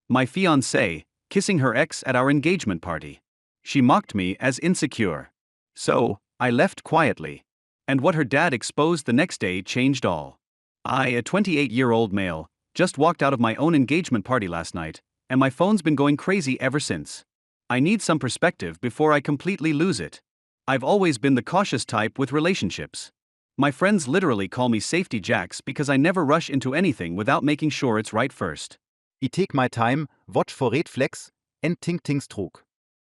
My fiancée, kissing her ex at our engagement party. She mocked me as insecure. So, I left quietly. And what her dad exposed the next day changed all. I, a 28-year-old male, just walked out of my own engagement party last night, and my phone's been going crazy ever since. I need some perspective before I completely lose it. I've always been the cautious type with relationships. My friends literally call me Safety Jacks because I never rush into anything without making sure it's right first. I take my time, watch for red flags, and think things through.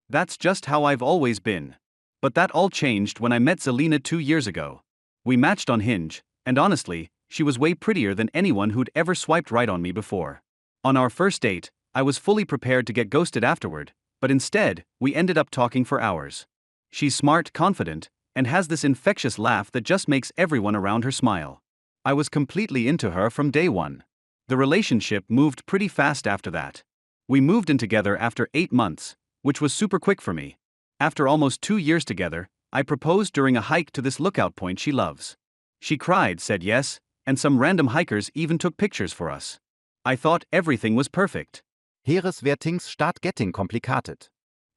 That's just how I've always been. But that all changed when I met Zelina 2 years ago. We matched on Hinge, and honestly, she was way prettier than anyone who'd ever swiped right on me before. On our first date, I was fully prepared to get ghosted afterward, but instead, we ended up talking for hours. She's smart, confident, and has this infectious laugh that just makes everyone around her smile. I was completely into her from day one. The relationship moved pretty fast after that. We moved in together after 8 months, which was super quick for me. After almost 2 years together, I proposed during a hike to this lookout point she loves. She cried, said yes, and some random hikers even took pictures for us. I thought everything was perfect. Here is where things start getting complicated.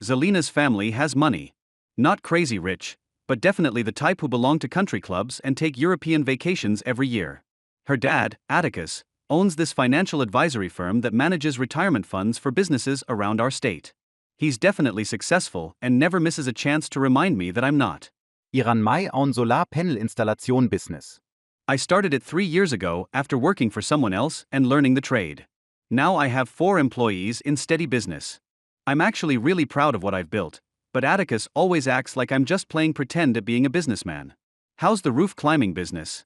Zelina's family has money. Not crazy rich, but definitely the type who belong to country clubs and take European vacations every year. Her dad, Atticus, owns this financial advisory firm that manages retirement funds for businesses around our state. He's definitely successful and never misses a chance to remind me that I'm not. Iran Mai own solar panel installation business. I started it 3 years ago after working for someone else and learning the trade. Now I have 4 employees in steady business. I'm actually really proud of what I've built, but Atticus always acts like I'm just playing pretend at being a businessman. How's the roof climbing business?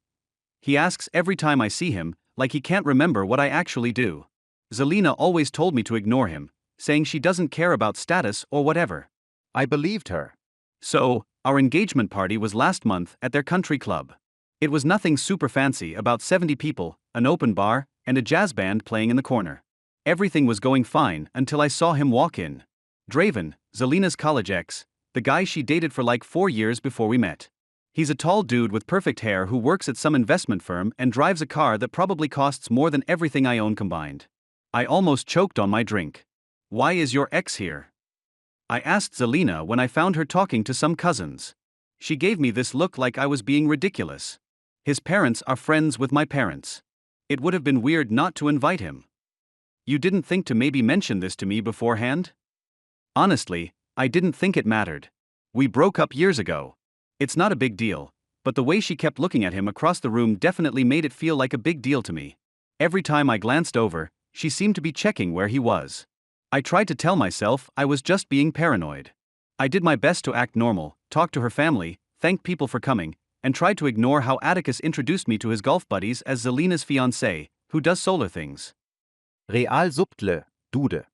He asks every time I see him, like he can't remember what I actually do. Zelina always told me to ignore him, saying she doesn't care about status or whatever. I believed her. So, our engagement party was last month at their country club. It was nothing super fancy, about 70 people, an open bar, and a jazz band playing in the corner. Everything was going fine until I saw him walk in. Draven, Zelina's college ex, the guy she dated for like 4 years before we met. He's a tall dude with perfect hair who works at some investment firm and drives a car that probably costs more than everything I own combined. I almost choked on my drink. Why is your ex here? I asked Zelina when I found her talking to some cousins. She gave me this look like I was being ridiculous. His parents are friends with my parents. It would have been weird not to invite him. You didn't think to maybe mention this to me beforehand? Honestly, I didn't think it mattered. We broke up years ago. It's not a big deal, but the way she kept looking at him across the room definitely made it feel like a big deal to me. Every time I glanced over, she seemed to be checking where he was. I tried to tell myself I was just being paranoid. I did my best to act normal, talk to her family, thank people for coming, and tried to ignore how Atticus introduced me to his golf buddies as Zelina's fiancée, who does solar things. Real subtle, dude.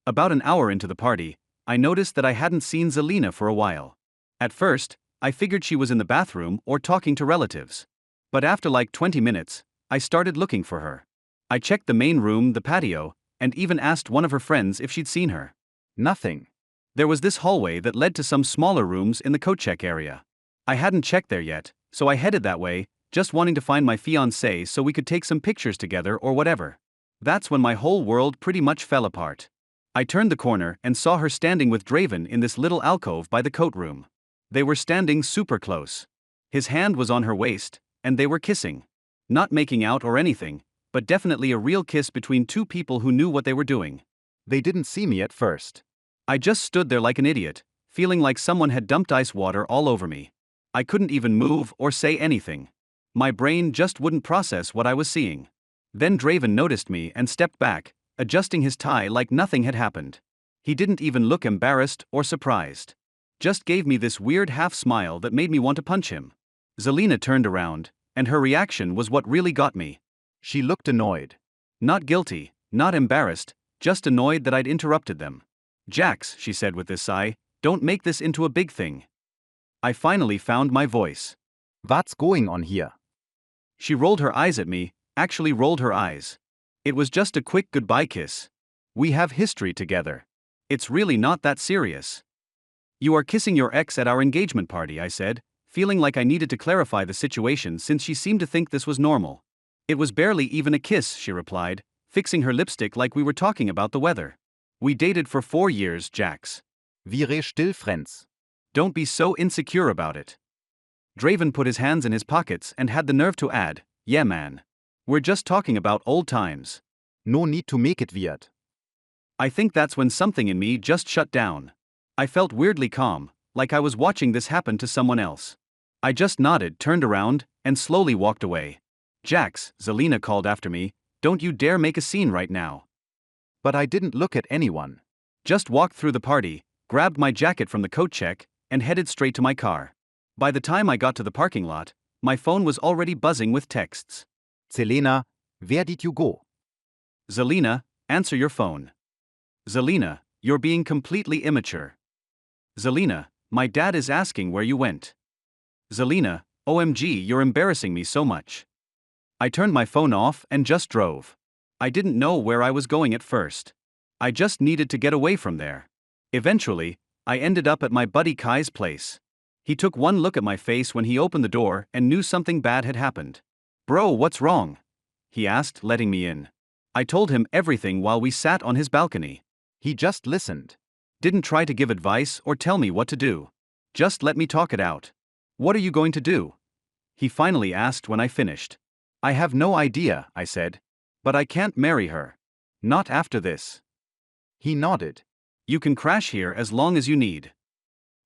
About an hour into the party, I noticed that I hadn't seen Zelina for a while. At first, I figured she was in the bathroom or talking to relatives. But after like 20 minutes, I started looking for her. I checked the main room, the patio, and even asked one of her friends if she'd seen her. Nothing. There was this hallway that led to some smaller rooms in the coat check area. I hadn't checked there yet, so I headed that way, just wanting to find my fiancée so we could take some pictures together or whatever. That's when my whole world pretty much fell apart. I turned the corner and saw her standing with Draven in this little alcove by the coat room. They were standing super close. His hand was on her waist, and they were kissing. Not making out or anything, but definitely a real kiss between 2 people who knew what they were doing. They didn't see me at first. I just stood there like an idiot, feeling like someone had dumped ice water all over me. I couldn't even move or say anything. My brain just wouldn't process what I was seeing. Then Draven noticed me and stepped back, adjusting his tie like nothing had happened. He didn't even look embarrassed or surprised. Just gave me this weird half smile that made me want to punch him. Zelina turned around, and her reaction was what really got me. She looked annoyed. Not guilty, not embarrassed, just annoyed that I'd interrupted them. Jax, she said with this sigh, don't make this into a big thing. I finally found my voice. What's going on here? She rolled her eyes at me, actually rolled her eyes. It was just a quick goodbye kiss. We have history together. It's really not that serious. You are kissing your ex at our engagement party, I said, feeling like I needed to clarify the situation since she seemed to think this was normal. It was barely even a kiss, she replied, fixing her lipstick like we were talking about the weather. We dated for 4 years, Jax. Vi är still friends. Don't be so insecure about it. Draven put his hands in his pockets and had the nerve to add, yeah man. We're just talking about old times. No need to make it weird. I think that's when something in me just shut down. I felt weirdly calm, like I was watching this happen to someone else. I just nodded, turned around, and slowly walked away. Jax, Zelina called after me, don't you dare make a scene right now. But I didn't look at anyone. Just walked through the party, grabbed my jacket from the coat check, and headed straight to my car. By the time I got to the parking lot, my phone was already buzzing with texts. Zelena, where did you go? Zelina, answer your phone. Zelina, you're being completely immature. Zelina, my dad is asking where you went. Zelina, OMG, you're embarrassing me so much. I turned my phone off and just drove. I didn't know where I was going at first. I just needed to get away from there. Eventually, I ended up at my buddy Kai's place. He took one look at my face when he opened the door and knew something bad had happened. Bro, what's wrong? He asked, letting me in. I told him everything while we sat on his balcony. He just listened. Didn't try to give advice or tell me what to do. Just let me talk it out. What are you going to do? He finally asked when I finished. I have no idea, I said. But I can't marry her. Not after this. He nodded. You can crash here as long as you need.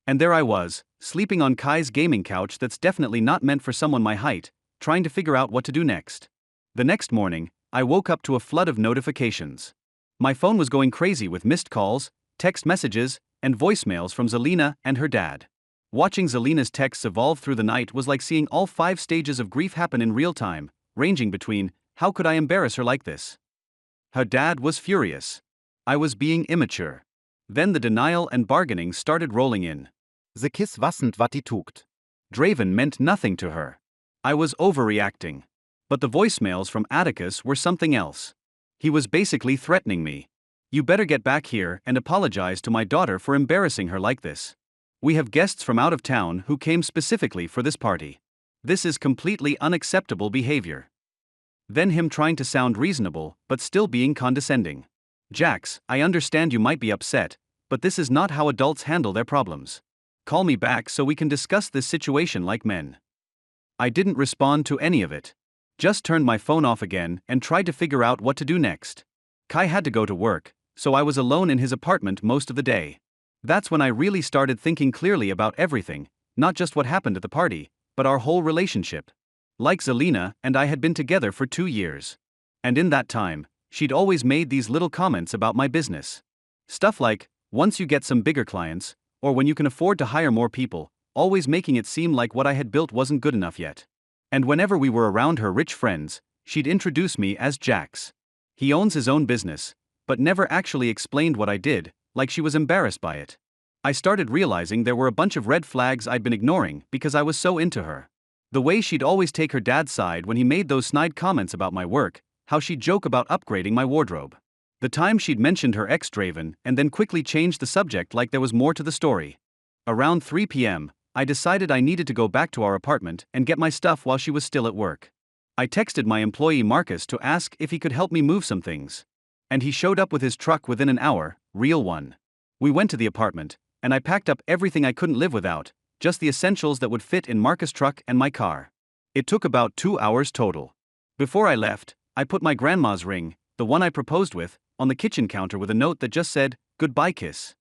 And there I was, sleeping on Kai's gaming couch that's definitely not meant for someone my height, trying to figure out what to do next. The next morning, I woke up to a flood of notifications. My phone was going crazy with missed calls, text messages, and voicemails from Zelina and her dad. Watching Zelina's texts evolve through the night was like seeing all 5 stages of grief happen in real time, ranging between, how could I embarrass her like this? Her dad was furious. I was being immature. Then the denial and bargaining started rolling in. The kiss wasn't what he tooked. Draven meant nothing to her. I was overreacting. But the voicemails from Atticus were something else. He was basically threatening me. You better get back here and apologize to my daughter for embarrassing her like this. We have guests from out of town who came specifically for this party. This is completely unacceptable behavior. Then him trying to sound reasonable, but still being condescending. Jax, I understand you might be upset, but this is not how adults handle their problems. Call me back so we can discuss this situation like men. I didn't respond to any of it. Just turned my phone off again and tried to figure out what to do next. Kai had to go to work, so I was alone in his apartment most of the day. That's when I really started thinking clearly about everything, not just what happened at the party, but our whole relationship. Like Zelina and I had been together for 2 years. And in that time, she'd always made these little comments about my business. Stuff like, once you get some bigger clients, or when you can afford to hire more people, always making it seem like what I had built wasn't good enough yet. And whenever we were around her rich friends, she'd introduce me as Jax. He owns his own business, but never actually explained what I did, like she was embarrassed by it. I started realizing there were a bunch of red flags I'd been ignoring because I was so into her. The way she'd always take her dad's side when he made those snide comments about my work, how she'd joke about upgrading my wardrobe. The time she'd mentioned her ex Draven and then quickly changed the subject like there was more to the story. Around 3 p.m., I decided I needed to go back to our apartment and get my stuff while she was still at work. I texted my employee Marcus to ask if he could help me move some things. And he showed up with his truck within an hour, real one. We went to the apartment, and I packed up everything I couldn't live without, just the essentials that would fit in Marcus' truck and my car. It took about 2 hours total. Before I left, I put my grandma's ring, the one I proposed with, on the kitchen counter with a note that just said, "Goodbye kiss."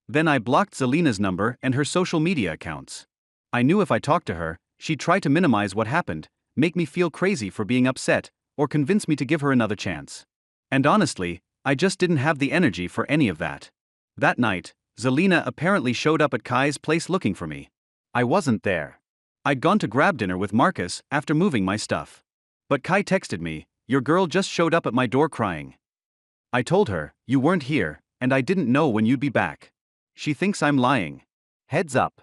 Then I blocked Zelina's number and her social media accounts. I knew if I talked to her, she'd try to minimize what happened, make me feel crazy for being upset, or convince me to give her another chance. And honestly, I just didn't have the energy for any of that. That night, Zelina apparently showed up at Kai's place looking for me. I wasn't there. I'd gone to grab dinner with Marcus after moving my stuff. But Kai texted me, "Your girl just showed up at my door crying." I told her, "You weren't here, and I didn't know when you'd be back." She thinks I'm lying. Heads up.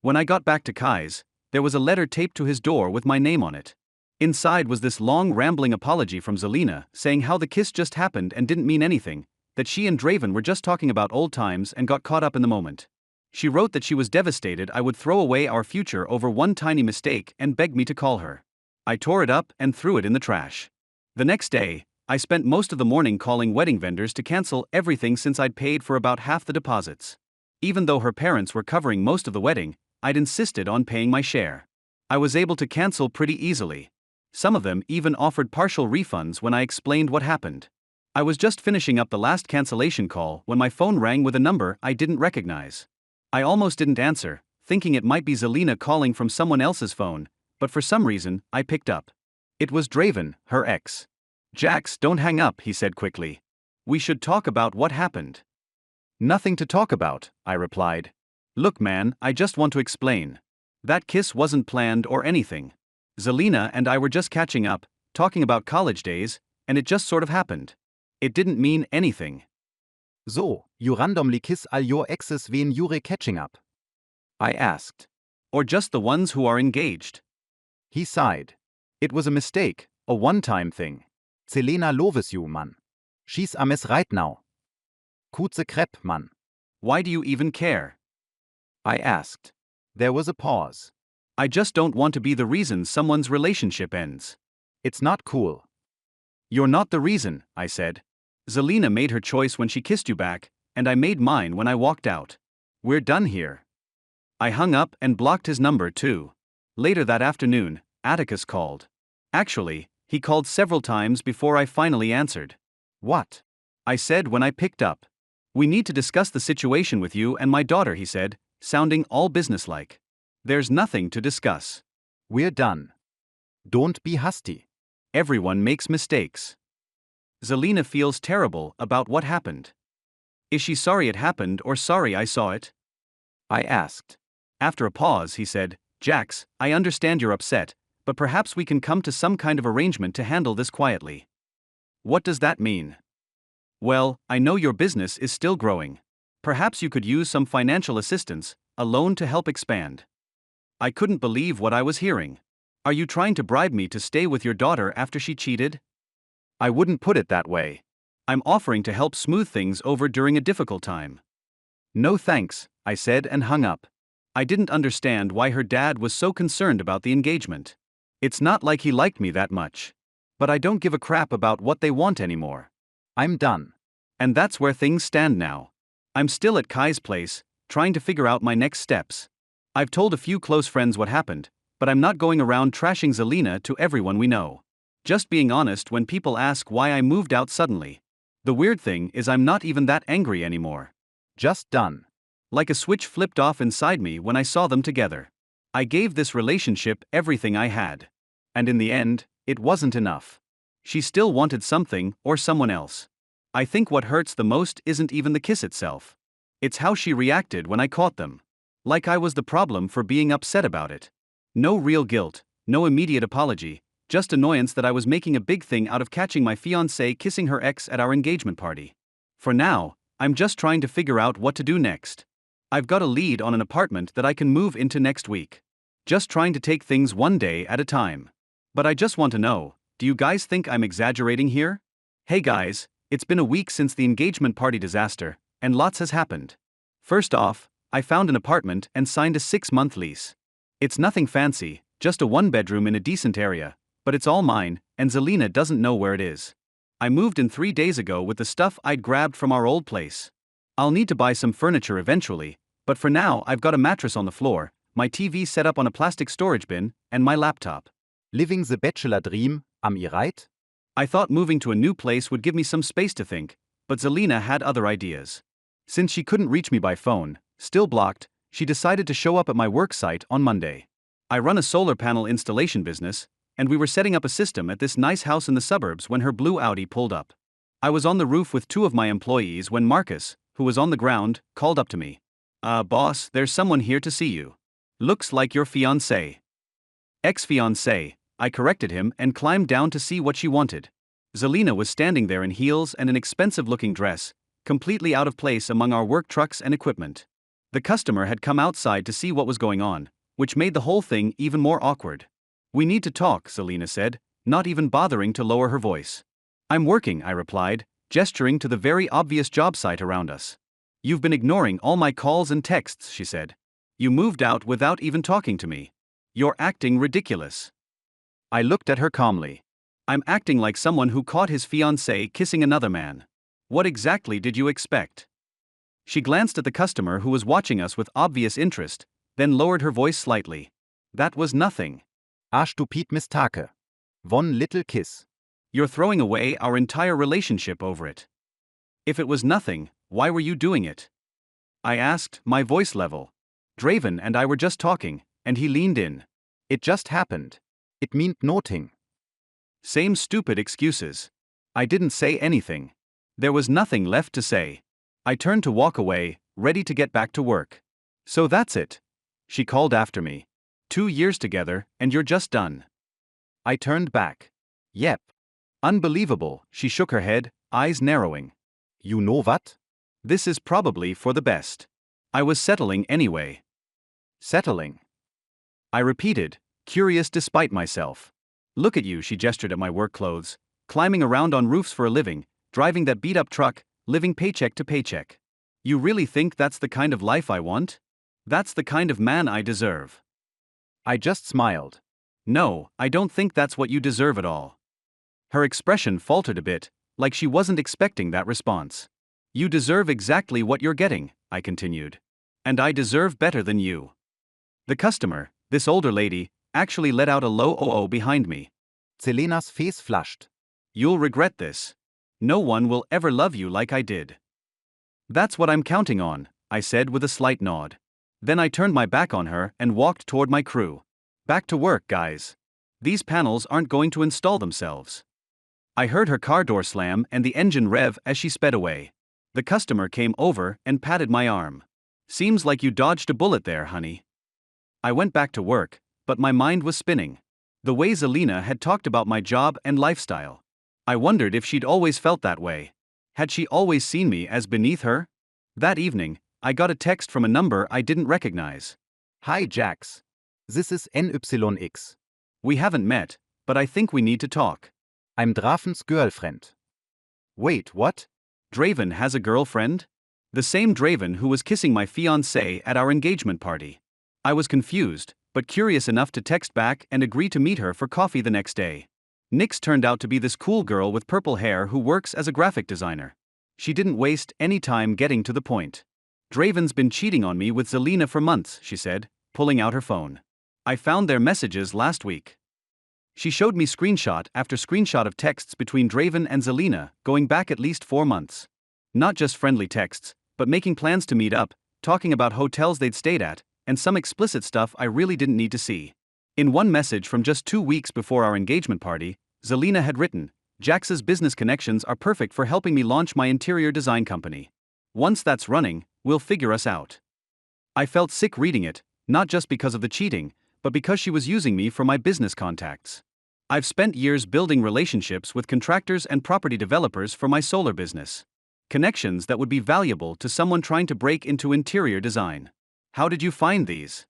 When I got back to Kai's, there was a letter taped to his door with my name on it. Inside was this long rambling apology from Zelina saying how the kiss just happened and didn't mean anything, that she and Draven were just talking about old times and got caught up in the moment. She wrote that she was devastated I would throw away our future over one tiny mistake and begged me to call her. I tore it up and threw it in the trash. The next day, I spent most of the morning calling wedding vendors to cancel everything since I'd paid for about half the deposits. Even though her parents were covering most of the wedding, I'd insisted on paying my share. I was able to cancel pretty easily. Some of them even offered partial refunds when I explained what happened. I was just finishing up the last cancellation call when my phone rang with a number I didn't recognize. I almost didn't answer, thinking it might be Zelina calling from someone else's phone, but for some reason, I picked up. It was Draven, her ex. "Jax, don't hang up," he said quickly. "We should talk about what happened." "Nothing to talk about," I replied. "Look man, I just want to explain. That kiss wasn't planned or anything. Zelina and I were just catching up, talking about college days, and it just sort of happened. It didn't mean anything." So, you randomly kiss all your exes when you're catching up? I asked. "Or just the ones who are engaged?" He sighed. It was a mistake, a one-time thing. Zelena loves you, man. She's a mess right now. Kurze Crepe, man. "Why do you even care?" I asked. There was a pause. "I just don't want to be the reason someone's relationship ends." It's not cool. "You're not the reason," I said. "Zelina made her choice when she kissed you back, and I made mine when I walked out. We're done here." I hung up and blocked his number too. Later that afternoon, Atticus called. Actually, he called several times before I finally answered. What? I said when I picked up. "We need to discuss the situation with you and my daughter," he said, sounding all businesslike. "There's nothing to discuss. We're done. Don't be hasty. Everyone makes mistakes." Zelina feels terrible about what happened. "Is she sorry it happened or sorry I saw it?" I asked. After a pause, he said, "Jax, I understand you're upset, but perhaps we can come to some kind of arrangement to handle this quietly." "What does that mean?" "Well, I know your business is still growing. Perhaps you could use some financial assistance, a loan to help expand." I couldn't believe what I was hearing. "Are you trying to bribe me to stay with your daughter after she cheated?" "I wouldn't put it that way. I'm offering to help smooth things over during a difficult time." "No thanks," I said and hung up. I didn't understand why her dad was so concerned about the engagement. It's not like he liked me that much. But I don't give a crap about what they want anymore. I'm done. And that's where things stand now. I'm still at Kai's place, trying to figure out my next steps. I've told a few close friends what happened, but I'm not going around trashing Zelina to everyone we know. Just being honest when people ask why I moved out suddenly. The weird thing is I'm not even that angry anymore. Just done. Like a switch flipped off inside me when I saw them together. I gave this relationship everything I had. And in the end, it wasn't enough. She still wanted something or someone else. I think what hurts the most isn't even the kiss itself. It's how she reacted when I caught them. Like I was the problem for being upset about it. No real guilt, no immediate apology, just annoyance that I was making a big thing out of catching my fiancée kissing her ex at our engagement party. For now, I'm just trying to figure out what to do next. I've got a lead on an apartment that I can move into next week. Just trying to take things one day at a time. But I just want to know, do you guys think I'm exaggerating here? Hey guys, it's been a week since the engagement party disaster, and lots has happened. First off, I found an apartment and signed a 6-month lease. It's nothing fancy, just a 1-bedroom in a decent area, but it's all mine, and Zelina doesn't know where it is. I moved in 3 days ago with the stuff I'd grabbed from our old place. I'll need to buy some furniture eventually, but for now I've got a mattress on the floor, my TV set up on a plastic storage bin, and my laptop. Living the bachelor dream, am I right? I thought moving to a new place would give me some space to think, but Zelina had other ideas. Since she couldn't reach me by phone, still blocked, she decided to show up at my work site on Monday. I run a solar panel installation business, and we were setting up a system at this nice house in the suburbs when her blue Audi pulled up. I was on the roof with 2 of my employees when Marcus, who was on the ground, called up to me. Boss, there's someone here to see you. Looks like your fiancée." "Ex-fiancée," I corrected him and climbed down to see what she wanted. Zelina was standing there in heels and an expensive-looking dress, completely out of place among our work trucks and equipment. The customer had come outside to see what was going on, which made the whole thing even more awkward. "We need to talk," Zelina said, not even bothering to lower her voice. "I'm working," I replied, gesturing to the very obvious job site around us. "You've been ignoring all my calls and texts," she said. "You moved out without even talking to me. You're acting ridiculous." I looked at her calmly. I'm acting like someone who caught his fiancée kissing another man. What exactly did you expect? She glanced at the customer who was watching us with obvious interest, then lowered her voice slightly. That was nothing. Stupid mistake. One little kiss. You're throwing away our entire relationship over it. If it was nothing, why were you doing it? I asked, my voice level. Draven and I were just talking, and he leaned in. It just happened. It meant nothing. Same stupid excuses. I didn't say anything. There was nothing left to say. I turned to walk away, ready to get back to work. So that's it. She called after me. 2 years together, and you're just done. I turned back. Yep. Unbelievable, she shook her head, eyes narrowing. You know what? This is probably for the best. I was settling anyway. Settling. I repeated, curious despite myself. Look at you, she gestured at my work clothes, climbing around on roofs for a living, driving that beat-up truck, living paycheck to paycheck. You really think that's the kind of life I want? That's the kind of man I deserve. I just smiled. No, I don't think that's what you deserve at all. Her expression faltered a bit, like she wasn't expecting that response. You deserve exactly what you're getting, I continued. And I deserve better than you. The customer, this older lady, actually let out a low "oh" behind me. Selena's face flushed. You'll regret this. No one will ever love you like I did. That's what I'm counting on, I said with a slight nod. Then I turned my back on her and walked toward my crew. Back to work, guys. These panels aren't going to install themselves. I heard her car door slam and the engine rev as she sped away. The customer came over and patted my arm. Seems like you dodged a bullet there, honey. I went back to work, but my mind was spinning. The way Zelina had talked about my job and lifestyle. I wondered if she'd always felt that way. Had she always seen me as beneath her? That evening, I got a text from a number I didn't recognize. Hi Jax. This is NYX. We haven't met, but I think we need to talk. I'm Draven's girlfriend. Wait, what? Draven has a girlfriend? The same Draven who was kissing my fiancée at our engagement party. I was confused, but curious enough to text back and agree to meet her for coffee the next day. Nyx turned out to be this cool girl with purple hair who works as a graphic designer. She didn't waste any time getting to the point. Draven's been cheating on me with Zelina for months, she said, pulling out her phone. I found their messages last week. She showed me screenshot after screenshot of texts between Draven and Zelina, going back at least 4 months. Not just friendly texts, but making plans to meet up, talking about hotels they'd stayed at, and some explicit stuff I really didn't need to see. In one message from just 2 weeks before our engagement party, Zelina had written, Jax's business connections are perfect for helping me launch my interior design company. Once that's running, we'll figure us out. I felt sick reading it, not just because of the cheating, but because she was using me for my business contacts. I've spent years building relationships with contractors and property developers for my solar business. Connections that would be valuable to someone trying to break into interior design. How did you find these?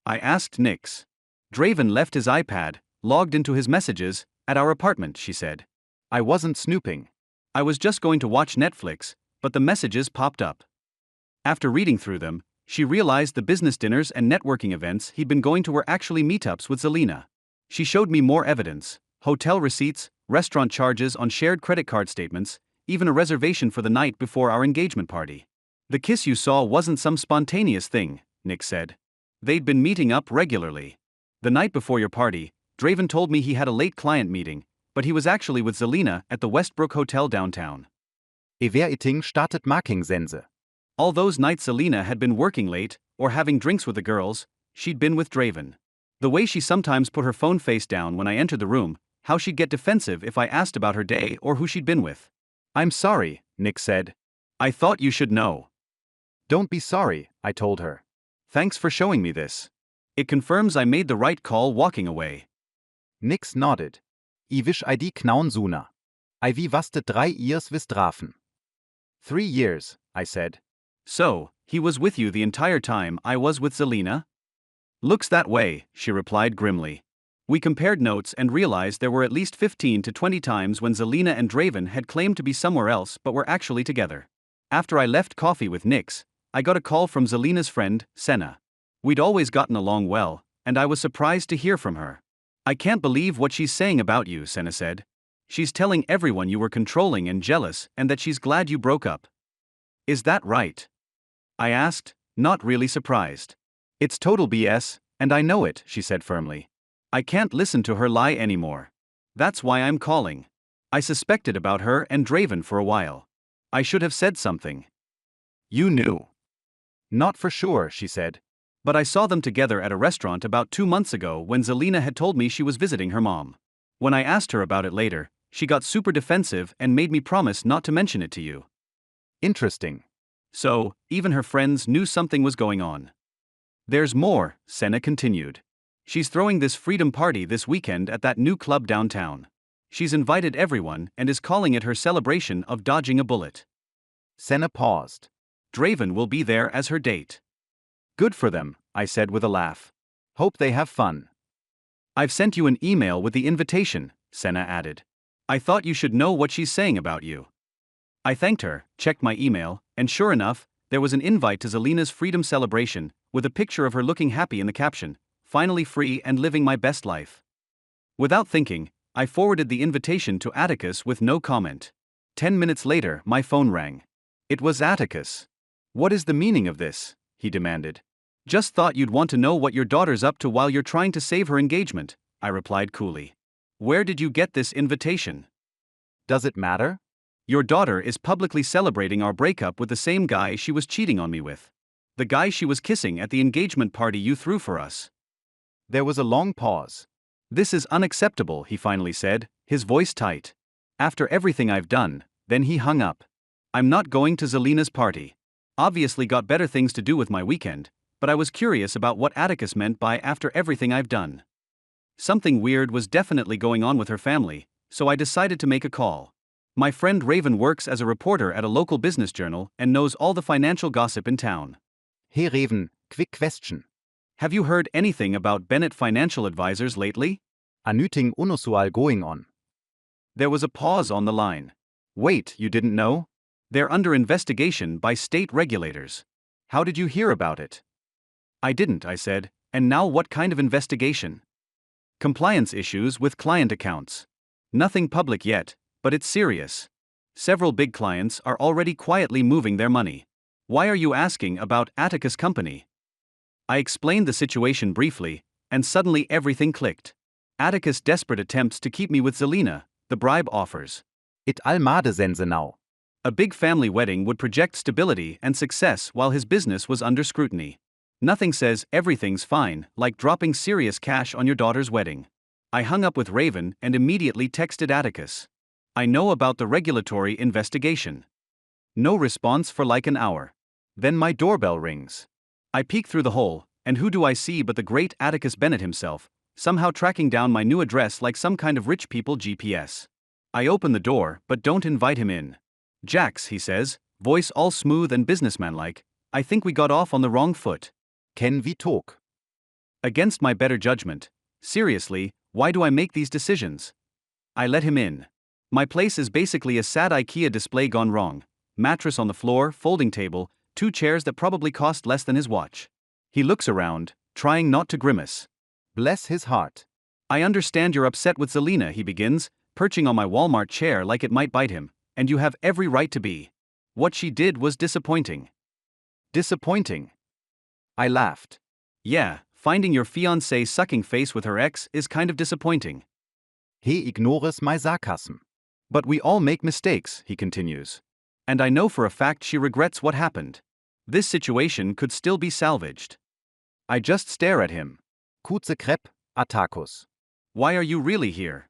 I asked Nyx. Draven left his iPad, logged into his messages, at our apartment, she said. I wasn't snooping. I was just going to watch Netflix, but the messages popped up. After reading through them, she realized the business dinners and networking events he'd been going to were actually meetups with Zelina. She showed me more evidence, hotel receipts, restaurant charges on shared credit card statements, even a reservation for the night before our engagement party. The kiss you saw wasn't some spontaneous thing, Nyx said. They'd been meeting up regularly. The night before your party, Draven told me he had a late client meeting, but he was actually with Zelina at the Westbrook Hotel downtown. Everything started making sense. All those nights Zelina had been working late, or having drinks with the girls, she'd been with Draven. The way she sometimes put her phone face down when I entered the room, how she'd get defensive if I asked about her day or who she'd been with. I'm sorry, Nyx said. I thought you should know. Don't be sorry, I told her. Thanks for showing me this. It confirms I made the right call walking away. Nyx nodded. I wish I'd known sooner. I wasted 3 years with Draven. 3 years, I said. So, he was with you the entire time I was with Zelina? Looks that way, she replied grimly. We compared notes and realized there were at least 15 to 20 times when Zelina and Draven had claimed to be somewhere else but were actually together. After I left coffee with Nyx, I got a call from Zelina's friend, Senna. We'd always gotten along well, and I was surprised to hear from her. I can't believe what she's saying about you, Senna said. She's telling everyone you were controlling and jealous and that she's glad you broke up. Is that right? I asked, not really surprised. It's total BS, and I know it, she said firmly. I can't listen to her lie anymore. That's why I'm calling. I suspected about her and Draven for a while. I should have said something. You knew. Not for sure, she said. But I saw them together at a restaurant about 2 months ago when Zelina had told me she was visiting her mom. When I asked her about it later, she got super defensive and made me promise not to mention it to you. Interesting. So, even her friends knew something was going on. There's more, Senna continued. She's throwing this freedom party this weekend at that new club downtown. She's invited everyone and is calling it her celebration of dodging a bullet. Senna paused. Draven will be there as her date. Good for them, I said with a laugh. Hope they have fun. I've sent you an email with the invitation, Senna added. I thought you should know what she's saying about you. I thanked her, checked my email, and sure enough, there was an invite to Zelina's freedom celebration, with a picture of her looking happy in the caption, finally free and living my best life. Without thinking, I forwarded the invitation to Atticus with no comment. 10 minutes later, my phone rang. It was Atticus. What is the meaning of this? He demanded. Just thought you'd want to know what your daughter's up to while you're trying to save her engagement, I replied coolly. Where did you get this invitation? Does it matter? Your daughter is publicly celebrating our breakup with the same guy she was cheating on me with. The guy she was kissing at the engagement party you threw for us. There was a long pause. This is unacceptable, he finally said, his voice tight. After everything I've done, then he hung up. I'm not going to Zelina's party. Obviously got better things to do with my weekend, but I was curious about what Atticus meant by after everything I've done. Something weird was definitely going on with her family, so I decided to make a call. My friend Raven works as a reporter at a local business journal and knows all the financial gossip in town. Hey Raven, quick question. Have you heard anything about Bennett Financial Advisors lately? Anything unusual going on? There was a pause on the line. Wait, you didn't know? They're under investigation by state regulators. How did you hear about it? I didn't, I said, and now what kind of investigation? Compliance issues with client accounts. Nothing public yet, but it's serious. Several big clients are already quietly moving their money. Why are you asking about Atticus Company? I explained the situation briefly, and suddenly everything clicked. Atticus' desperate attempts to keep me with Zelina, the bribe offers. It almade sense now. A big family wedding would project stability and success while his business was under scrutiny. Nothing says everything's fine like dropping serious cash on your daughter's wedding. I hung up with Raven and immediately texted Atticus. I know about the regulatory investigation. No response for like an hour. Then my doorbell rings. I peek through the hole, and who do I see but the great Atticus Bennett himself, somehow tracking down my new address like some kind of rich people GPS. I open the door but don't invite him in. Jax, he says, voice all smooth and businessmanlike, I think we got off on the wrong foot. Can we talk? Against my better judgment. Seriously, why do I make these decisions? I let him in. My place is basically a sad IKEA display gone wrong. Mattress on the floor, folding table, 2 chairs that probably cost less than his watch. He looks around, trying not to grimace. Bless his heart. I understand you're upset with Zelina, he begins, perching on my Walmart chair like it might bite him, and you have every right to be. What she did was disappointing. Disappointing? I laughed. Yeah, finding your fiancée sucking face with her ex is kind of disappointing. He ignores my sarcasm. But we all make mistakes, he continues. And I know for a fact she regrets what happened. This situation could still be salvaged. I just stare at him. Kuze Krepp, Atticus. Why are you really here?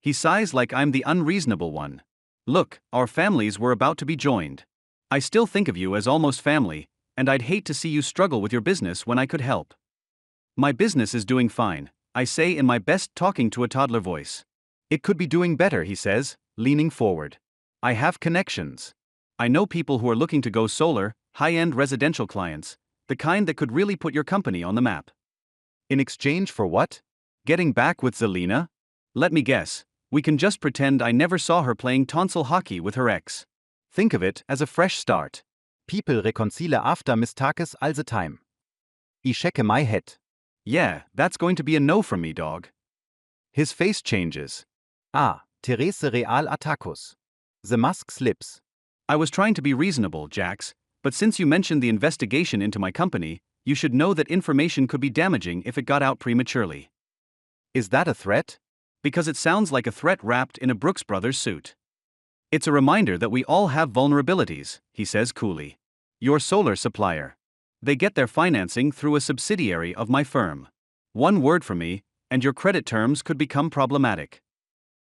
He sighs like I'm the unreasonable one. Look, our families were about to be joined. I still think of you as almost family, and I'd hate to see you struggle with your business when I could help. My business is doing fine, I say in my best talking to a toddler voice. It could be doing better, he says, leaning forward. I have connections. I know people who are looking to go solar, high-end residential clients, the kind that could really put your company on the map. In exchange for what? Getting back with Zelina? Let me guess. We can just pretend I never saw her playing tonsil hockey with her ex. Think of it as a fresh start. People reconcile after mistakes all the time. I shake my head. Yeah, that's going to be a no from me, dog. His face changes. Ah, Therese real attacus. The mask slips. I was trying to be reasonable, Jax, but since you mentioned the investigation into my company, you should know that information could be damaging if it got out prematurely. Is that a threat? Because it sounds like a threat wrapped in a Brooks Brothers suit. It's a reminder that we all have vulnerabilities, he says coolly. Your solar supplier. They get their financing through a subsidiary of my firm. One word from me, and your credit terms could become problematic.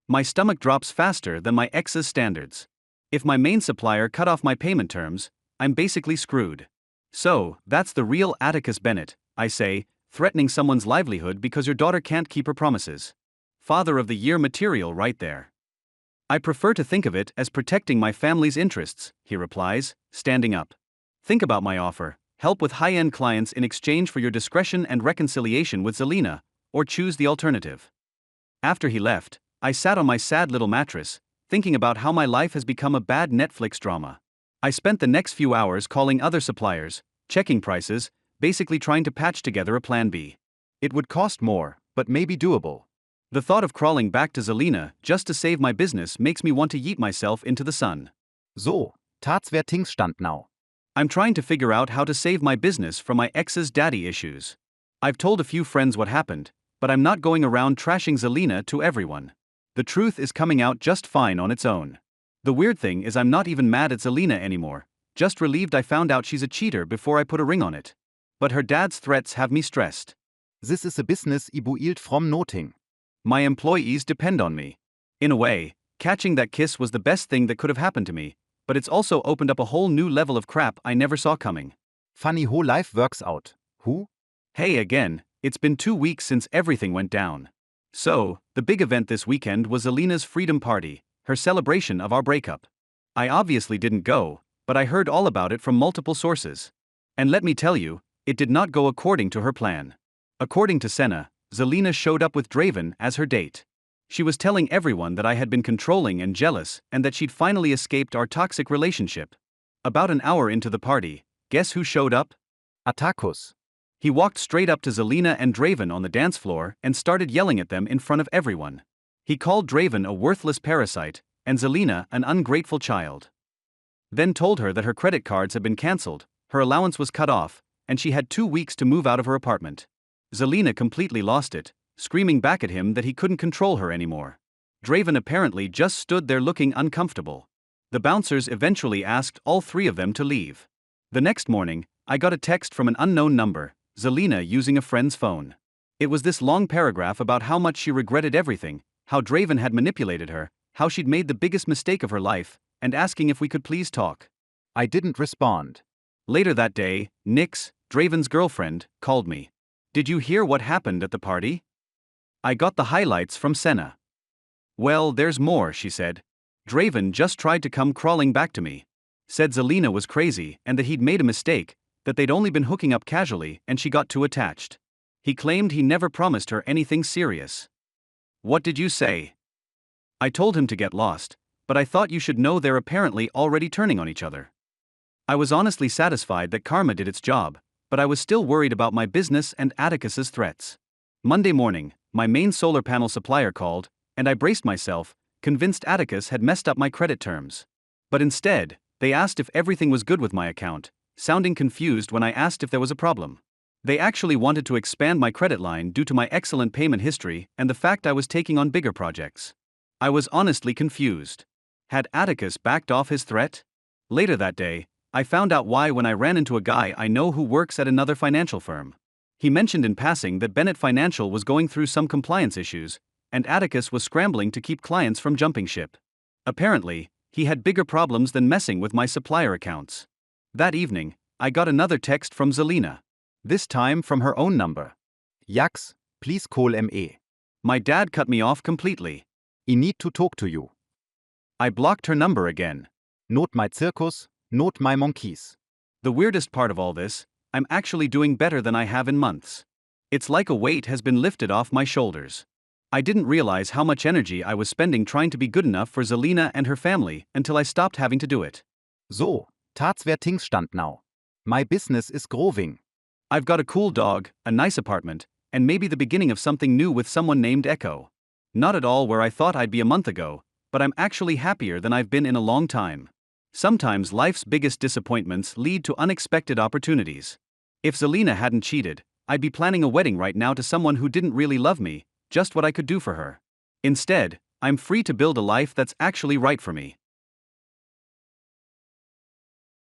My stomach drops faster than my ex's standards. If my main supplier cut off my payment terms, I'm basically screwed. So, that's the real Atticus Bennett, I say, threatening someone's livelihood because your daughter can't keep her promises. Father of the Year material right there. I prefer to think of it as protecting my family's interests, he replies, standing up. Think about my offer, help with high-end clients in exchange for your discretion and reconciliation with Zelina, or choose the alternative. After he left, I sat on my sad little mattress, thinking about how my life has become a bad Netflix drama. I spent the next few hours calling other suppliers, checking prices, basically trying to patch together a plan B. It would cost more, but maybe doable. The thought of crawling back to Zelina just to save my business makes me want to yeet myself into the sun. So, Tatswertingsstand now. I'm trying to figure out how to save my business from my ex's daddy issues. I've told a few friends what happened, but I'm not going around trashing Zelina to everyone. The truth is coming out just fine on its own. The weird thing is I'm not even mad at Zelina anymore, just relieved I found out she's a cheater before I put a ring on it. But her dad's threats have me stressed. This is a business ibuilt from nothing. My employees depend on me. In a way, catching that kiss was the best thing that could have happened to me, but it's also opened up a whole new level of crap I never saw coming. Funny how life works out. Who? Hey again, it's been 2 weeks since everything went down. So, the big event this weekend was Zelina's freedom party, her celebration of our breakup. I obviously didn't go, but I heard all about it from multiple sources. And let me tell you, it did not go according to her plan. According to Senna, Zelina showed up with Draven as her date. She was telling everyone that I had been controlling and jealous and that she'd finally escaped our toxic relationship. About an hour into the party, guess who showed up? Attacus. He walked straight up to Zelina and Draven on the dance floor and started yelling at them in front of everyone. He called Draven a worthless parasite and Zelina an ungrateful child. Then told her that her credit cards had been cancelled, her allowance was cut off, and she had 2 weeks to move out of her apartment. Zelina completely lost it, screaming back at him that he couldn't control her anymore. Draven apparently just stood there looking uncomfortable. The bouncers eventually asked all 3 of them to leave. The next morning, I got a text from an unknown number, Zelina using a friend's phone. It was this long paragraph about how much she regretted everything, how Draven had manipulated her, how she'd made the biggest mistake of her life, and asking if we could please talk. I didn't respond. Later that day, Nix, Draven's girlfriend, called me. Did you hear what happened at the party? I got the highlights from Senna. Well, there's more, she said. Draven just tried to come crawling back to me. Said Zelina was crazy and that he'd made a mistake, that they'd only been hooking up casually and she got too attached. He claimed he never promised her anything serious. What did you say? I told him to get lost, but I thought you should know they're apparently already turning on each other. I was honestly satisfied that karma did its job, but I was still worried about my business and Atticus's threats. Monday morning, my main solar panel supplier called, and I braced myself, convinced Atticus had messed up my credit terms. But instead, they asked if everything was good with my account, sounding confused when I asked if there was a problem. They actually wanted to expand my credit line due to my excellent payment history and the fact I was taking on bigger projects. I was honestly confused. Had Atticus backed off his threat? Later that day, I found out why when I ran into a guy I know who works at another financial firm. He mentioned in passing that Bennett Financial was going through some compliance issues, and Atticus was scrambling to keep clients from jumping ship. Apparently, he had bigger problems than messing with my supplier accounts. That evening, I got another text from Zelina. This time from her own number. Jax, please call ME. My dad cut me off completely. I need to talk to you. I blocked her number again. Not my circus, not my monkeys. The weirdest part of all this, I'm actually doing better than I have in months. It's like a weight has been lifted off my shoulders. I didn't realize how much energy I was spending trying to be good enough for Zelina and her family until I stopped having to do it. So, Tatswertingsstand now. My business is growing. I've got a cool dog, a nice apartment, and maybe the beginning of something new with someone named Echo. Not at all where I thought I'd be a month ago, but I'm actually happier than I've been in a long time. Sometimes life's biggest disappointments lead to unexpected opportunities. If Zelina hadn't cheated, I'd be planning a wedding right now to someone who didn't really love me, just what I could do for her. Instead, I'm free to build a life that's actually right for me.